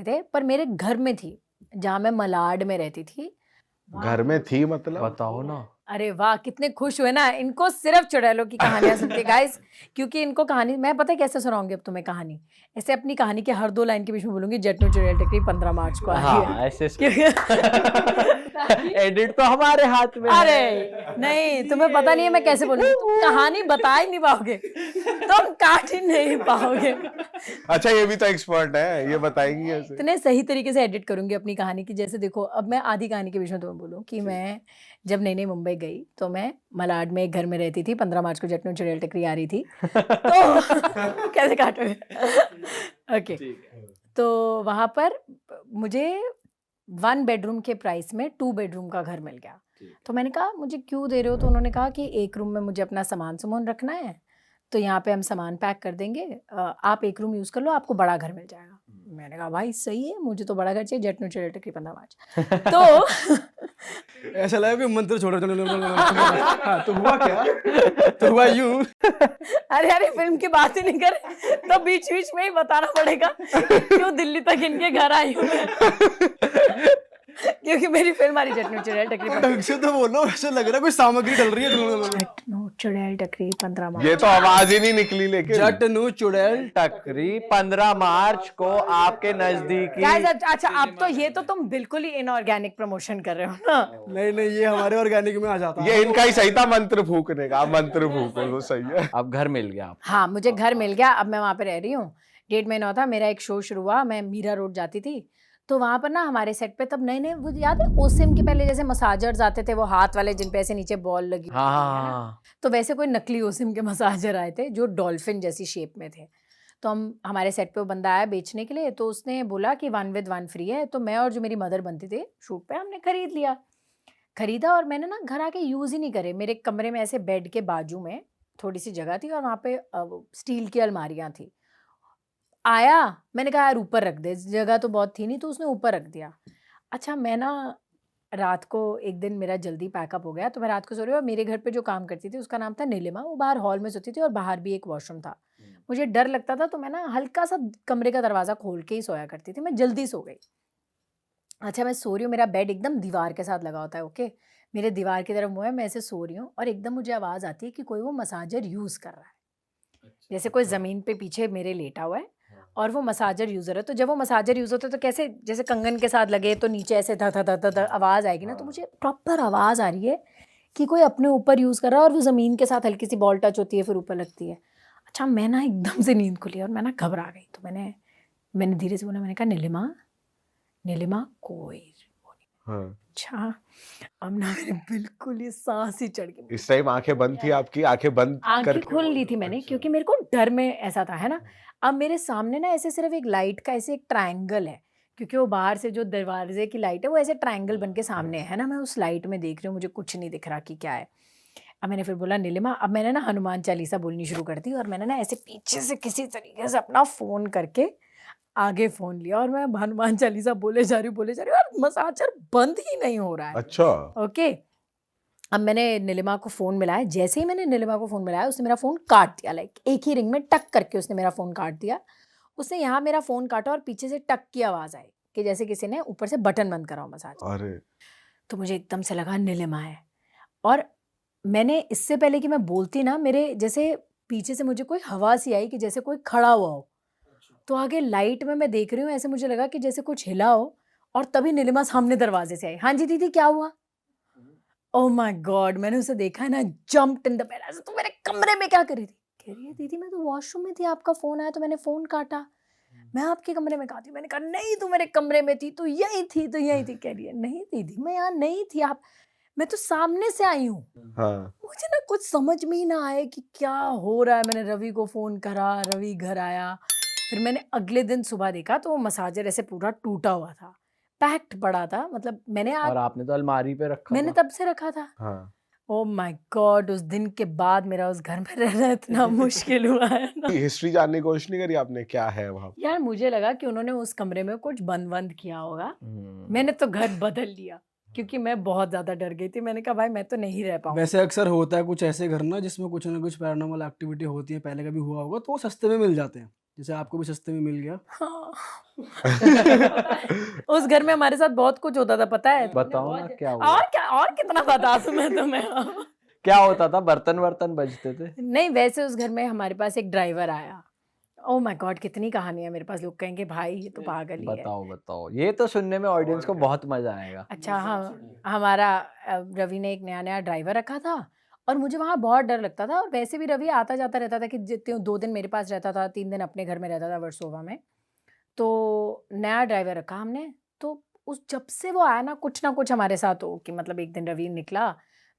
थे, पर मेरे घर में थी, जहाँ मैं मलाड में रहती थी। घर में थी मतलब? बताओ ना। अरे वाह! कितने खुश हुए ना, इनको सिर्फ चुड़ैलों की कहानियाँ सुन के गाइस, क्योंकि इनको कहानी मैं पता है कैसे सुनाऊँगी अब तुम्हें कहानी? ऐसे अपनी कहानी के हर 2 लाइन के बीच में बोलूँगी जट्टू चुड़ैल टकरी 15 मार्च को आ रही है। हाँ, ऐसे क्योंकि एडिट तो हमारे हाथ में है। अरे नहीं, तुम्हें पता नहीं है मैं कैसे बोलूँगी, तुम कहानी बता ही नहीं पाओगे, तुम काट ही नहीं पाओगे। अच्छा, ये भी तो एक्सपर्ट है, ये बताएंगी ऐसे। इतने सही तरीके से एडिट करूँगी अपनी कहानी की, जैसे देखो अब मैं आधी कहानी के बीच में तुम्हें बोलूँ कि मैं जब नई-नई मुंबई गई, तो मैं मलाड में एक घर में रहती थी, 15 मार्च को जट्टू चुड़ैल टकरी आ रही थी। तो कैसे काटोगे? ओके, तो वहाँ पर मुझे 1 बेडरूम के प्राइस में 2 बेडरूम का घर मिल गया। तो मैंने कहा मुझे क्यों दे रहे हो? तो उन्होंने कहा कि एक रूम में मुझे अपना सामान-सुमान रखना है, तो यहाँ पे हम सामान पैक कर देंगे, आप एक रूम यूज़ कर लो, आपको बड़ा घर मिल जाएगा। मैंने कहा भाई सही है, मुझे तो बड़ा घर चाहिए, जट्टू चुड़ैल टकरी 15 मार्च। तो ऐसा लगा कोई मंत्र छोड़ हाँ, तो हुआ क्या? तो हुआ यूं। अरे फिल्म की बात ही नहीं कर, तो बीच-बीच में ही बताना पड़ेगा कि क्यों दिल्ली तक इनके घर आई हूँ मैं। क्योंकि मेरी फिल्म आ रही जट्टू चुड़ैल टकरी ढंग से तो बोलो, ऐसा लग रहा है कोई सामग्री डल रही है। जट्टू चुड़ैल टकरी 15 मार्च। ये तो आवाज ही नहीं निकली लेकिन। जट्टू चुड़ैल टकरी 15 मार्च को आपके नजदीकी। गाइस अच्छा अब तो ये तो तुम बिल्कुल ही इनऑर्गेनिक प्रमोशन कर रहे हो ना। नहीं, ये हमारे ऑर्गेनिक में आ जाता है। ये इनका ही सही था मंत्र फूकने का, मंत्र फूको तो सही है। अब घर मिल गया आप। हाँ, मुझे घर मिल गया, अब मैं वहाँ पे रह रही हूँ। 1.5 महीना था, मेरा एक शो शुरू हुआ, मैं मीरा रोड जाती थी, तो वहाँ पर ना हमारे सेट पे तब नए-नए वो याद है ओसिम के पहले जैसे मसाजर्स आते थे, वो हाथ वाले जिन पे ऐसे नीचे बॉल लगी हाँ होती है ना? हाँ। तो वैसे कोई नकली ओसिम के मसाजर आए थे, जो डॉल्फिन जैसी शेप में थे। तो हमारे सेट पे वो बंदा आया बेचने के लिए, तो उसने बोला कि 1 विद 1 फ्री है, तो मैं और जो मेरी मदर बनती थी शूट पे, हमने खरीद लिया। खरीदा और मैंने ना घर आके यूज़ ही नहीं करे। मेरे कमरे में ऐसे बेड के बाजू में थोड़ी-सी जगह थी और वहाँ पे स्टील की अलमारियाँ थी। आया, मैंने कहा यार ऊपर रख दे, जगह तो बहुत थी नहीं, तो उसने ऊपर रख दिया। अच्छा मैं ना रात को एक दिन मेरा जल्दी पैकअप हो गया, तो मैं रात को सो रही हूँ और मेरे घर पे जो काम करती थी उसका नाम था नीलिमा, वो बाहर हॉल में सोती थी और बाहर भी एक वॉशरूम था। मुझे डर लगता था, तो मैं ना हल्का-सा कमरे का दरवाज़ा खोल के ही सोया करती थी, मैं जल्दी सो गई। अच्छा मैं सो रही हूँ, मेरा बेड एकदम दीवार के साथ लगा होता है, ओके? मेरे दीवार की तरफ मुँह है, मैं ऐसे सो रही हूँ और एकदम मुझे आवाज़ आती है कि कोई वो मसाजर यूज़ कर रहा है। जैसे कोई ज़मीन पे पीछे मेरे लेटा हुआ है और वो मसाजर यूज़र है, तो जब वो मसाजर यूज़ होता है तो कैसे जैसे कंगन के साथ लगे तो नीचे ऐसे ध ध ध ध ध आवाज़ आएगी ना, तो मुझे प्रॉपर आवाज़ आ रही है कि कोई अपने ऊपर यूज़ कर रहा है और वो ज़मीन के साथ हल्की सी बॉल टच होती है फिर ऊपर लगती है। अच्छा मैं ना एकदम से नींद खुली और मैं ना घबरा गई, तो मैंने धीरे से बोला, मैंने कहा नीलिमा, नीलिमा कोई वो नहीं। हाँ। अच्छा अब ना मेरे बिल्कुल ही सांस ही चढ़ गई। इस टाइम आंखें बंद थी आपकी? आंखें बंद आँखें करके खोल ली थी मैंने, अच्छा। क्योंकि मेरे को डर में ऐसा था, है ना? अब मेरे सामने ना ऐसे सिर्फ़ एक लाइट का ऐसे एक ट्रायंगल है, क्योंकि वो बाहर से जो दरवाज़े की लाइट है वो ऐसे ट्रायंगल बन के सामने है ना? मैं उस लाइट में देख रही हूँ, मुझे कुछ नहीं दिख रहा कि क्या है। अब मैंने फिर बोला नीलिमा, अब मैंने ना हनुमान चालीसा बोलनी शुरू कर दी और मैंने ना ऐसे पीछे से किसी तरीके से अपना फ़ोन करके आगे फ़ोन लिया और मैं हनुमान चालीसा बोले जा रही हूँ और मसाजर बंद ही नहीं हो रहा है। अच्छा। ओके। अब मैंने नीलिमा को फ़ोन मिलाया, जैसे ही मैंने नीलिमा को फ़ोन मिलाया उसने मेरा फ़ोन काट दिया, लाइक एक ही रिंग में टक करके उसने मेरा फ़ोन काट दिया। उसने यहाँ मेरा फ़ोन काटा और पीछे से टक की आवाज़ आई कि जैसे किसी ने ऊपर से बटन बंद करा हो मसाज। अरे तो मुझे एकदम से लगा नीलिमा है और मैंने इससे पहले कि मैं बोलती ना, मेरे जैसे पीछे से मुझे कोई हवा सी आई कि जैसे कोई खड़ा हुआ हो। तो आगे लाइट में मैं देख रही हूँ, ऐसे मुझे लगा कि जैसे कुछ हिला हो और तभी नीलिमा सामने दरवाजे से आई। हाँ जी दीदी क्या हुआ? Oh my God! मैंने उसे देखा है ना, जंप्ड इन द बेड, ऐसे तुम मेरे कमरे में क्या कर रही थी? कह रही है दीदी मैं तो वॉशरूम में थी, आपका फ़ोन आया तो मैंने फ़ोन काटा। मैं आपके कमरे में कहाँ थी? मैंने कहा नहीं तू मेरे कमरे में थी, तू यहीं थी, तो यहीं थी। कह रही है नहीं दीदी मैं यहाँ नहीं थी, आप मैं तो सामने से आई हूँ। हाँ। मुझे ना कुछ समझ में ही ना आया कि क्या हो रहा है। मैंने रवि को फ़ोन करा, रवि घर आया। फिर मैंने अगले दिन सुबह देखा तो वो मसाजर ऐसे पूरा टूटा हुआ था, पैक्ड पड़ा था, मतलब और आपने तो अलमारी पे रखा मैंने था। तब से रखा था। हाँ। Oh my God! उस दिन के बाद मेरा उस घर में रहना इतना मुश्किल हुआ है ना। हिस्ट्री जानने की कोशिश नहीं करी आपने, क्या है वहाँ? यार मुझे लगा कि उन्होंने उस कमरे में कुछ बंद-वंद किया होगा। मैंने तो घर बदल लिया क्योंकि मैं बहुत ज़्यादा डर गई थी। मैंने कहा भाई मैं तो नहीं रह पाऊँगी। वैसे अक्सर होता है कुछ ऐसे घर ना जिसमें कुछ ना कुछ पैरानॉर्मल एक्टिविटी होती है, पहले कभी हुआ होगा तो वो सस्ते में मिल जाते हैं। जैसे आपको भी सस्ते में मिल गया। हाँ। उस घर में हमारे साथ बहुत कुछ होता था, पता है? बताओ ना क्या हुआ? और क्या, और कितना बता दूं मैं तुम्हें? क्या होता था? बर्तन वर्तन बजते थे? नहीं, वैसे उस घर में हमारे पास एक ड्राइवर आया। ओह माय गॉड, कितनी कहानियां मेरे पास। लोग कहेंगे भाई ये तो पागल ही है। बताओ बताओ, ये तो सुनने में ऑडियंस को बहुत मजा आएगा। अच्छा, हाँ, हमारा रवि ने एक नया नया ड्राइवर रखा था और मुझे वहाँ बहुत डर लगता था। और वैसे भी रवि आता जाता रहता था कि जितने 2 दिन मेरे पास रहता था, 3 दिन अपने घर में रहता था वर्सोवा में। तो नया ड्राइवर रखा हमने, तो उस जब से वो आया ना कुछ हमारे साथ हो कि मतलब एक दिन रवि निकला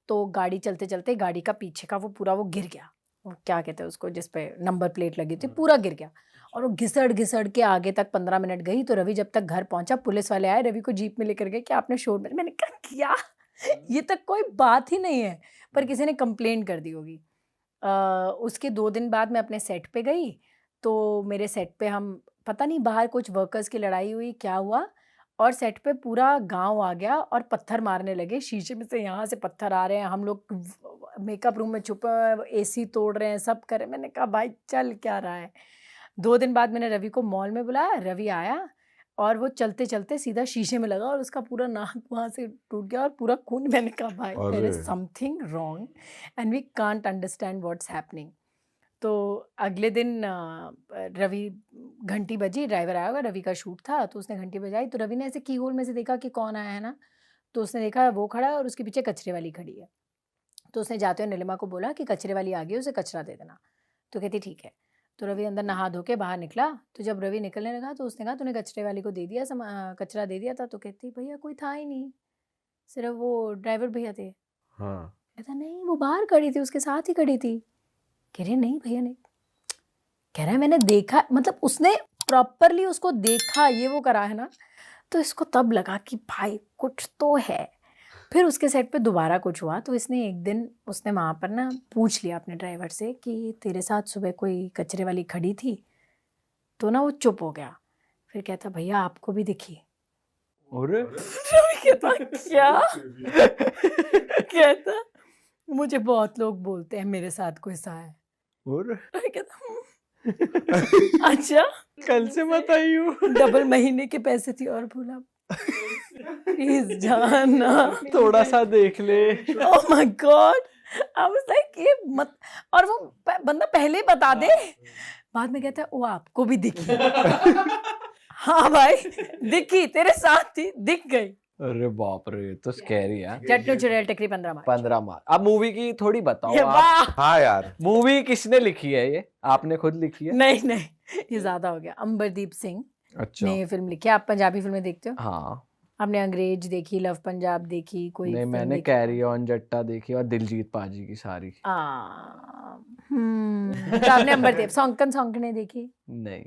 तो गाड़ी चलते चलते गाड़ी का पीछे का वो पूरा वो गिर गया। वो क्या कहते हैं उसको, जिस पे नंबर प्लेट लगी थी, पूरा गिर गया। और वो घिसड़ घिसड़ के आगे तक 15 मिनट गई। तो रवि जब तक घर पहुंचा, पुलिस वाले आए, रवि को जीप में लेकर गए कि आपने शोर में। मैंने कहा क्या, ये तक कोई बात ही नहीं है, पर किसी ने कंप्लेंट कर दी होगी। उसके 2 दिन बाद मैं अपने सेट पे गई, तो मेरे सेट पे हम पता नहीं बाहर कुछ वर्कर्स की लड़ाई हुई, क्या हुआ, और सेट पे पूरा गांव आ गया और पत्थर मारने लगे। शीशे में से यहाँ से पत्थर आ रहे हैं, हम लोग मेकअप रूम में छुपे हुए हैं, एसी तोड़ रहे हैं, सब कर रहे हैं। मैंने कहा भाई चल क्या रहा है। 2 दिन बाद मैंने रवि को मॉल में बुलाया, रवि आया और वो चलते चलते सीधा शीशे में लगा और उसका पूरा नाक वहाँ से टूट गया और पूरा खून। मैंने कहा भाई देयर इज अरे। Something wrong and we can't understand what's happening. तो अगले दिन रवि, घंटी बजी, ड्राइवर आया होगा, रवि का शूट था, तो उसने घंटी बजाई। तो रवि ने ऐसे की होल में से देखा कि कौन आया है ना, तो उसने देखा वो खड़ा है और उसके पीछे कचरे वाली खड़ी है। तो उसने जाते हुए नीलिमा को बोला कि कचरे वाली आ गई, उसे कचरा दे देना। तो कहती ठीक है। तो रवि अंदर नहा धो के बाहर निकला। तो जब रवि निकलने लगा तो उसने कहा तूने कचरे वाली को दे दिया कचरा दे दिया था? तो कहती भैया कोई था ही नहीं, सिर्फ वो ड्राइवर भैया थे। हाँ। कहता नहीं वो बाहर खड़ी थी, उसके साथ ही खड़ी थी। कह रहे नहीं भैया नहीं। कह रहा है मैंने देखा, मतलब उसने प्रॉपरली उसको देखा, ये वो करा है ना। तो इसको तब लगा कि भाई कुछ तो है। फिर उसके सेट पे दोबारा कुछ हुआ, तो इसने एक दिन उसने वहाँ पर ना पूछ लिया अपने ड्राइवर से कि तेरे साथ सुबह कोई कचरे वाली खड़ी थी? तो ना वो चुप हो गया। फिर कहता भैया आपको भी दिखी? अरे कहता क्या? कहता मुझे बहुत लोग बोलते हैं मेरे साथ कोई सा है। और कहता अच्छा, कल से बताइयो। डबल महीने के पैसे थी और बोला प्लीज जाना, थोड़ा सा देख ले। Oh my God, I was like ये मत। और वो बंदा पहले बता दे, बाद में कहता है वो आपको भी दिखी? हाँ भाई दिखी, तेरे साथ थी, दिख गई। अरे बाप रे, तो स्कैरी है। चटनू चुड़ैल टकरी 15 मार्च। 15 मार्च। अब मूवी की थोड़ी बताओ ये आप। वाह, हाँ यार। मूवी किसने लिखी है? ये आपने खुद लिखी है? नहीं ये ज्यादा हो गया। अंबरदीप सिंह अच्छा। ने ये फिल्म लिखी है। आप पंजाबी फिल्में देखते हो? हाँ। आपने अंग्रेज देखी, लव पंजाब देखी, कोई नहीं, फिल्म मैंने देखी? कैरी ऑन जट्टा देखी और दिलजीत पाजी की सारी। तो आपने अंबरदीप सौंकन देखी? नहीं।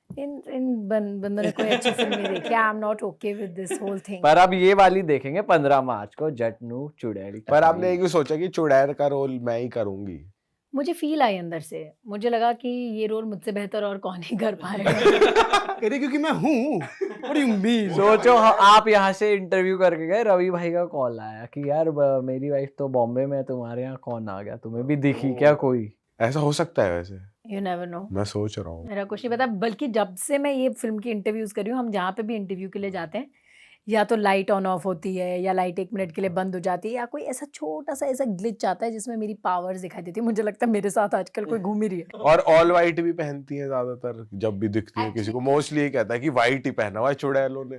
इन बंदों ने कोई अच्छी फिल्म नहीं देखी। I am not okay with this whole thing. पर अब ये वाली देखेंगे 15 मार्च को, जटनू चुड़ैल पर टकरी। आपने एक भी सोचा कि चुड़ैल का रोल मैं ही करूंगी? मुझे फील आई अंदर से, मुझे लगा कि ये रोल मुझसे बेहतर और कौन ही कर पाएगा। कह रही क्योंकि मैं हूँ। What do you mean? सोचो आप यहाँ से इंटरव्यू करके गए, रवि भाई का कॉल आया कि यार मेरी वाइफ तो बॉम्बे में है, तुम्हारे यहाँ कौन आ गया, तुम्हें भी दिखी क्या कोई? ऐसा हो सकता है वैसे? You never know. मैं सोच रहा हूँ। मेरा कुछ नहीं पता, बल्कि जब से मैं ये फिल्म की इंटरव्यूज कर रही हूँ, हम जहाँ पे भी इंटरव्यू के लिए जाते हैं, या तो लाइट ऑन ऑफ होती है या लाइट 1 मिनट के लिए बंद हो जाती है, या कोई ऐसा छोटा सा ऐसा ग्लिच आता है जिसमें मेरी पावर्स दिखाई देती है। मुझे लगता है मेरे साथ आजकल कोई घूम ही रही है। और ऑल वाइट भी पहनती है ज्यादातर, जब भी दिखती है किसी को मोस्टली ये कहता है कि वाइट ही पहना हुआ है चुड़ैलों ने।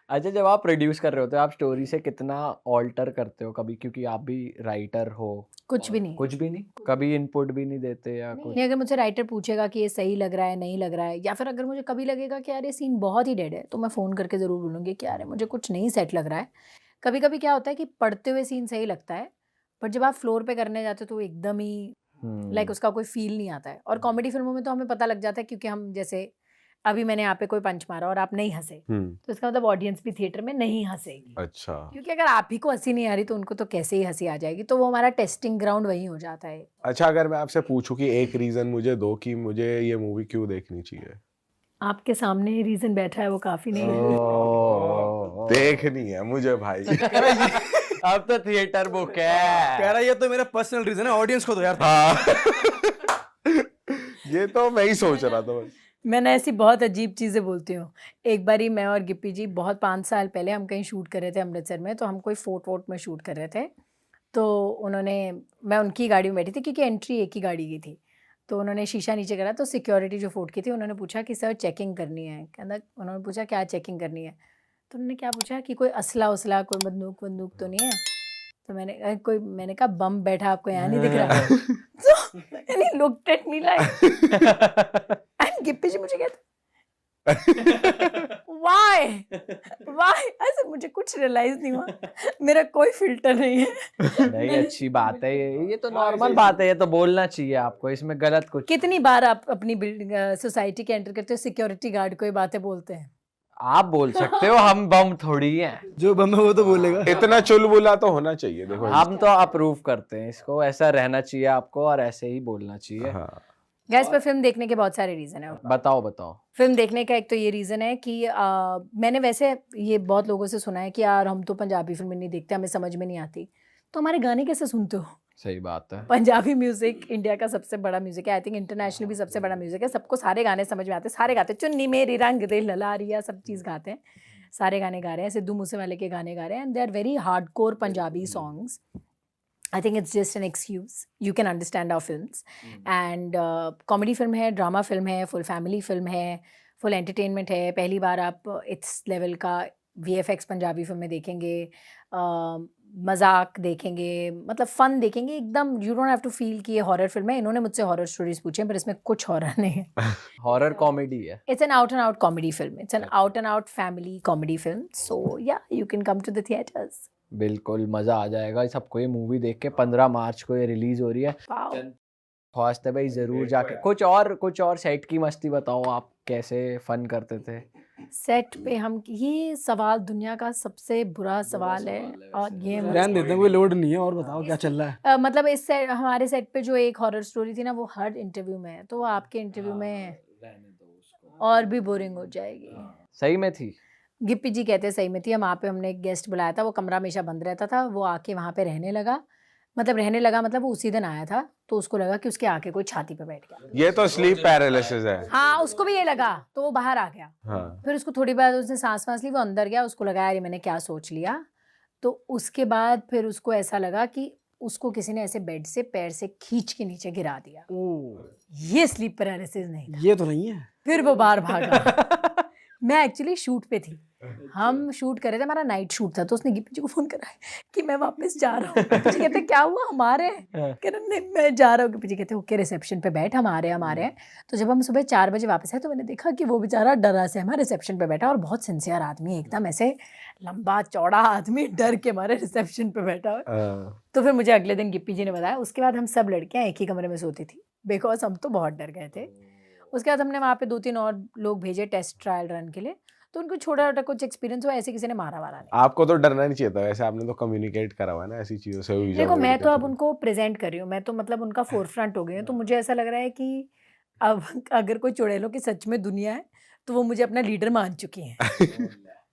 अच्छा, जब आप प्रोड्यूस कर रहे होते हो, आप स्टोरी से कितना ऑल्टर करते हो कभी? क्योंकि आप भी राइटर हो। कुछ भी नहीं। कुछ भी नहीं? कभी इनपुट भी नहीं देते या कुछ? नहीं, अगर मुझे राइटर पूछेगा कि ये सही लग रहा है, नहीं लग रहा है, या फिर अगर मुझे कभी लगेगा कि यार ये सीन बहुत ही डेड है, तो मैं फ़ोन करके ज़रूर बोलूँगी कि यार मुझे कुछ नहीं सेट लग रहा है। कभी कभी क्या होता है कि पढ़ते हुए सीन सही लगता है, पर जब आप फ्लोर पे करने जाते हो तो एकदम ही लाइक उसका कोई फील नहीं आता है। और कॉमेडी फिल्मों में तो हमें पता लग जाता है, क्योंकि हम जैसे अभी मैंने यहाँ पे कोई पंच मारा और आप नहीं हंसे, तो इसका मतलब ऑडियंस भी थिएटर में नहीं हंसेगी। अच्छा। क्योंकि अगर आप ही को हंसी नहीं आ रही तो उनको तो कैसे ही हंसी आ जाएगी। तो वो हमारा टेस्टिंग ग्राउंड वही हो जाता है। अच्छा, अगर मैं आपसे पूछूं कि एक रीजन मुझे दो कि मुझे ये मूवी क्यों देखनी चाहिए? आपके सामने ही रीजन बैठा है, वो काफी नहीं है। ओह। देखनी है मुझे भाई। अब तो थिएटर बुक है। कह रहा ये तो मेरा पर्सनल रीजन है, ऑडियंस को दो यार। हाँ ये तो मैं ही सोच रहा था बस। मैंने ऐसी बहुत अजीब चीज़ें बोलती हूँ। एक बारी मैं और गिप्पी जी बहुत 5 साल पहले हम कहीं शूट कर रहे थे अमृतसर में, तो हम कोई फोर्ट वोर्ट में शूट कर रहे थे। तो उन्होंने, मैं उनकी गाड़ी में बैठी थी क्योंकि एंट्री एक ही गाड़ी की थी। तो उन्होंने शीशा नीचे करा, तो सिक्योरिटी जो फोर्ट की थी उन्होंने पूछा कि सर चेकिंग करनी है। कहना, उन्होंने पूछा क्या चेकिंग करनी है? तो उन्होंने क्या पूछा कि कोई असला उसला, कोई बंदूक वंदूक तो नहीं है? तो मैंने कहा बम बैठा आपको यहाँ नहीं दिख रहा? तो मैंने looked at me like, and Gippy ji मुझे कहते व्हाई ऐसे, मुझे कुछ रियलाइज नहीं हुआ, मेरा कोई फिल्टर नहीं है। नहीं, अच्छी बात है ये तो नॉर्मल बात है, ये तो बोलना चाहिए आपको, इसमें गलत कुछ। कितनी बार आप अपनी बिल्डिंग सोसाइटी के एंटर करते हो, सिक्योरिटी गार्ड को ये बातें बोलते हैं? आप बोल सकते हो, हम बम थोड़ी हैं। जो बम है वो तो बोलेगा। इतना चुलबुला तो होना चाहिए, देखो। हम तो अप्रूव करते हैं इसको, ऐसा रहना चाहिए आपको और ऐसे ही बोलना चाहिए। हाँ। गैस पर फिल्म देखने के बहुत सारे रीज़न है। बताओ। फिल्म देखने का एक तो ये रीज़न है कि मैंने वैसे ये बहुत लोगों से सुना है कि यार हम तो पंजाबी फिल्में नहीं देखते, हमें समझ में नहीं आती। तो हमारे गाने कैसे सुनते हो? सही बात है। पंजाबी म्यूजिक इंडिया का सबसे बड़ा म्यूजिक है, आई थिंक इंटरनेशनल भी सबसे बड़ा म्यूजिक है। सबको सारे गाने समझ में आते हैं, सारे गाते हैं। चुन्नी मेरी रंग दे ललारिया, सब चीज़ गाते हैं, सारे गाने गा रहे हैं। सिद्धू मूसेवाले के गाने गा रहे हैं, and they are very hardcore Punjabi songs. I think it's just an excuse, you can understand our films. And comedy film है, ड्रामा फिल्म है, फुल फैमिली फिल्म है, फुल एंटरटेनमेंट है। पहली बार आप इस लेवल का VFX पंजाबी फिल्म में देखेंगे, मजाक देखेंगे, मतलब फन देखेंगे एकदम। You don't have to feel कि ये हॉरर फिल्म है। इन्होंने मुझसे हॉरर स्टोरीज पूछे हैं, पर इसमें कुछ हॉरर नहीं है। हॉरर कॉमेडी है। It's an out and out comedy film, it's an out and out family comedy film. So yeah, you can come to the theatres. बिल्कुल मजा आ जाएगा सबको ये मूवी देख के। 15 मार्च को ये रिलीज हो रही है। ख्वास्त है भाई जरूर जाके। कुछ और सेट की मस्ती बताओ, आप कैसे फन करते थे सेट पे? हम, ये सवाल दुनिया का सबसे बुरा सवाल है, और ये रहने देते हैं, कोई लोड नहीं है। और बताओ क्या चल रहा है? मतलब इस सेट, हमारे सेट पे जो एक हॉरर स्टोरी थी ना, वो हर इंटरव्यू में है, तो वो आपके इंटरव्यू में और भी बोरिंग हो जाएगी। सही में थी? गिप्पी जी कहते सही में थी। हम वहाँ पे, हमने एक गेस्ट बुलाया था, वो कमरा हमेशा बंद रहता था, वो आके वहाँ पे रहने लगा। मतलब वो उसी दिन आया था, तो उसको लगा कि उसके आके कोई छाती पे बैठ गया। ये तो स्लीप पैरालिसिस है। हाँ, उसको भी ये लगा, तो वो बाहर आ गया। हाँ। फिर उसको थोड़ी बार उसने सांस ली, वो अंदर गया, उसको लगा यार मैंने क्या सोच लिया। तो उसके बाद फिर उसको ऐसा लगा कि उसको किसी ने ऐसे बेड से पैर से खींच के नीचे गिरा दिया। ये स्लीप पैरालिसिस नहीं, ये तो नहीं है। फिर वो बाहर भागा। मैं एक्चुअली शूट पे थी, हम शूट कर रहे थे, हमारा नाइट शूट था। तो उसने गिप्पी जी को फोन करा कि मैं वापस जा रहा हूँ। गिप्पी जी कहते क्या हुआ? हमारे कह रहे नहीं मैं जा रहा हूँ। गिप्पी जी कहते ओके रिसेप्शन पे बैठ, हमारे हैं। तो जब हम सुबह 4 बजे वापस आए, तो मैंने देखा कि वो बेचारा डरा से हमारे रिसेप्शन पे बैठा, और बहुत सिंसियर आदमी, एकदम ऐसे लंबा चौड़ा आदमी, डर के हमारे रिसेप्शन पे बैठा हुआ। तो फिर मुझे अगले दिन गिप्पी जी ने बताया। उसके बाद हम सब लड़कियाँ एक ही कमरे में सोती थी, बिकॉज हम तो बहुत डर गए थे। उसके बाद हमने वहाँ पे 2-3 और लोग भेजे टेस्ट ट्रायल रन के लिए, तो उनको छोटा छोटा कुछ एक्सपीरियंस हुआ, ऐसे किसी ने मारा वारा नहीं। आपको तो डरना नहीं चाहिए था वैसे, आपने तो कम्युनिकेट करा हुआ है ना ऐसी चीजों से। देखो मैं तो अब उनको प्रेजेंट कर रही हूँ, मैं तो मतलब उनका फोरफ्रंट हो गई हूँ। तो मुझे ऐसा लग रहा है कि अब अगर कोई चुड़ैलों की सच में दुनिया है, तो वो मुझे अपना लीडर मान चुकी हैं।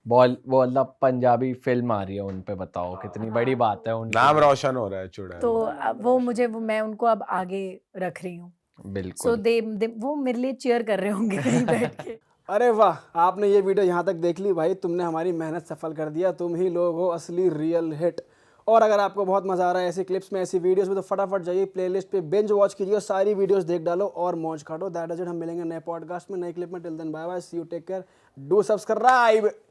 वो मतलब पंजाबी फिल्म आ रही है, उन पे बताओ, कितनी बड़ी बात है। उन नाम रोशन हो रहा है चुड़ैल। तो अब मैं उनको अब आगे रख रही हूँ। बिल्कुल। सो वो मेरे लिए चीयर कर रहे होंगे कहीं बैठ के। अरे वाह, आपने ये वीडियो यहाँ तक देख ली भाई, तुमने हमारी मेहनत सफल कर दिया। तुम ही लोग हो असली रियल हिट। और अगर आपको बहुत मजा आ रहा है ऐसी क्लिप्स में, ऐसी वीडियोस में, तो फटाफट जाइए प्लेलिस्ट पे, बिंज वॉच कीजिए, सारी वीडियोस देख डालो और मौज काटो। That is it. हम मिलेंगे नए पॉडकास्ट में, नए क्लिप में। Till then bye bye, see you, take care, do subscribe.